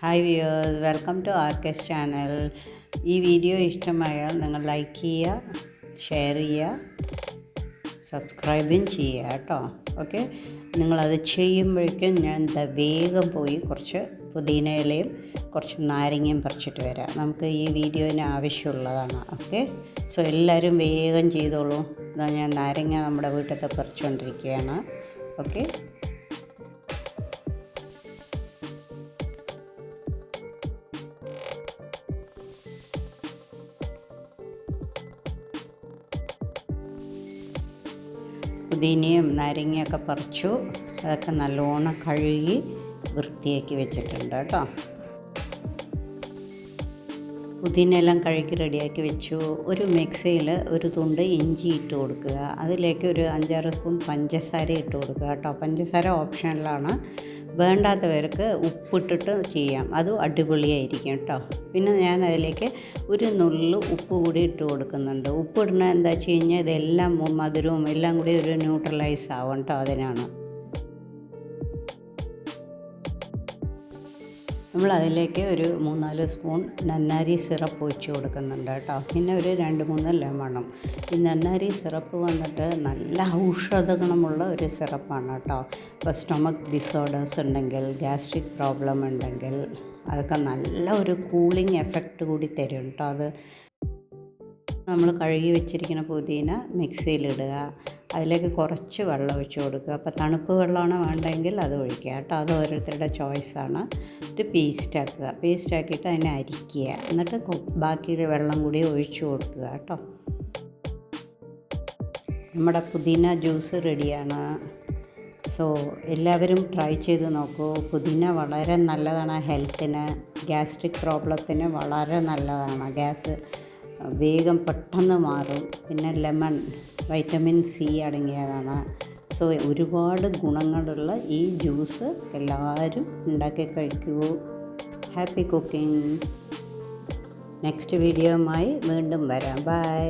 Hi viewers, welcome to ആർക്കെസ് channel. ഈ video ഇഷ്ടമായാൽ നിങ്ങൾ ലൈക്ക് ചെയ്യുക, ഷെയർ ചെയ്യുക, സബ്സ്ക്രൈബും ചെയ്യുക കേട്ടോ. ഓക്കെ, നിങ്ങളത് ചെയ്യുമ്പോഴേക്കും ഞാൻ വേഗം പോയി കുറച്ച് പുതിന ഇലയും കുറച്ച് നാരങ്ങയും പറിച്ചിട്ട് വരാം. നമുക്ക് ഈ വീഡിയോന് ആവശ്യമുള്ളതാണ്. ഓക്കെ, സോ എല്ലാവരും വേഗം ചെയ്തോളൂ. ഇതാ ഞാൻ നാരങ്ങ നമ്മുടെ വീട്ടിലത്തെ പറിച്ചുകൊണ്ടിരിക്കുകയാണ്. ഓക്കെ, പുതിനയും നാരങ്ങയൊക്കെ പറിച്ചു. അതൊക്കെ നല്ലോണം കഴുകി വൃത്തിയാക്കി വെച്ചിട്ടുണ്ട് കേട്ടോ. പുതിനയെല്ലാം കഴുകി റെഡിയാക്കി വെച്ചു. ഒരു മിക്സിയിൽ ഒരു തുണ്ട് ഇഞ്ചി ഇട്ട് കൊടുക്കുക. അതിലേക്ക് ഒരു 5-6 സ്പൂൺ പഞ്ചസാര ഇട്ട് കൊടുക്കുക കേട്ടോ. പഞ്ചസാര ഓപ്ഷണലാണ്, വേണ്ടാത്തവർക്ക് ഉപ്പിട്ടിട്ട് ചെയ്യാം, അതും അടിപൊളിയായിരിക്കും കേട്ടോ. പിന്നെ ഞാൻ അതിലേക്ക് ഒരു നുള്ളു ഉപ്പ് കൂടി ഇട്ട് കൊടുക്കുന്നുണ്ട്. ഉപ്പിടുന്നത് എന്താ വെച്ച് കഴിഞ്ഞാൽ ഇതെല്ലാം മധുരവും എല്ലാം കൂടി ഒരു ന്യൂട്രലൈസ് ആവും കേട്ടോ, അതിനാണ്. നമ്മൾ അതിലേക്ക് ഒരു 3-4 സ്പൂൺ നന്നാരി സിറപ്പ് ഒഴിച്ച് കൊടുക്കുന്നുണ്ട് കേട്ടോ. പിന്നെ ഒരു 2-3 ലെമണും. ഈ നന്നാരി സിറപ്പ് വന്നിട്ട് നല്ല ഔഷധ ഗുണമുള്ള ഒരു സിറപ്പാണ് കേട്ടോ. ഇപ്പോൾ സ്റ്റൊമക്ക് ഡിസോർഡേഴ്സ് ഉണ്ടെങ്കിൽ, ഗ്യാസ്ട്രിക് പ്രോബ്ലം ഉണ്ടെങ്കിൽ അതൊക്കെ നല്ല ഒരു കൂളിംഗ് എഫക്റ്റ് കൂടി തരും കേട്ടോ. അത് നമ്മൾ കഴുകി വെച്ചിരിക്കുന്ന പുതിന മിക്സിയിലിടുക. അതിലേക്ക് കുറച്ച് വെള്ളം ഒഴിച്ച് കൊടുക്കുക. അപ്പോൾ തണുപ്പ് വെള്ളമാണ് വേണ്ടതെങ്കിൽ അത് ഒഴിക്കുക കേട്ടോ. അത് ഓരോരുത്തരുടെ ചോയ്സാണ്. ഒരു പേസ്റ്റാക്കിയിട്ട് അതിനെ അരിക്കുക. എന്നിട്ട് ബാക്കി വെള്ളം കൂടി ഒഴിച്ച് കൊടുക്കുക കേട്ടോ. നമ്മുടെ പുതിന ജ്യൂസ് റെഡിയാണ്. സോ എല്ലാവരും ട്രൈ ചെയ്ത് നോക്കൂ. പുതിന വളരെ നല്ലതാണ് ഹെൽത്തിന്, ഗ്യാസ്ട്രിക് പ്രോബ്ലത്തിന് വളരെ നല്ലതാണ്. ഗ്യാസ് വേഗം പെട്ടെന്ന് മാറും. പിന്നെ ലെമൺ വൈറ്റമിൻ സി അടങ്ങിയതാണ്. സോ ഒരുപാട് ഗുണങ്ങളുള്ള ഈ ജ്യൂസ് എല്ലാവരും ഉണ്ടാക്കി കഴിക്കൂ. Happy cooking. നെക്സ്റ്റ് വീഡിയോയുമായി വീണ്ടും വരാം. ബൈ.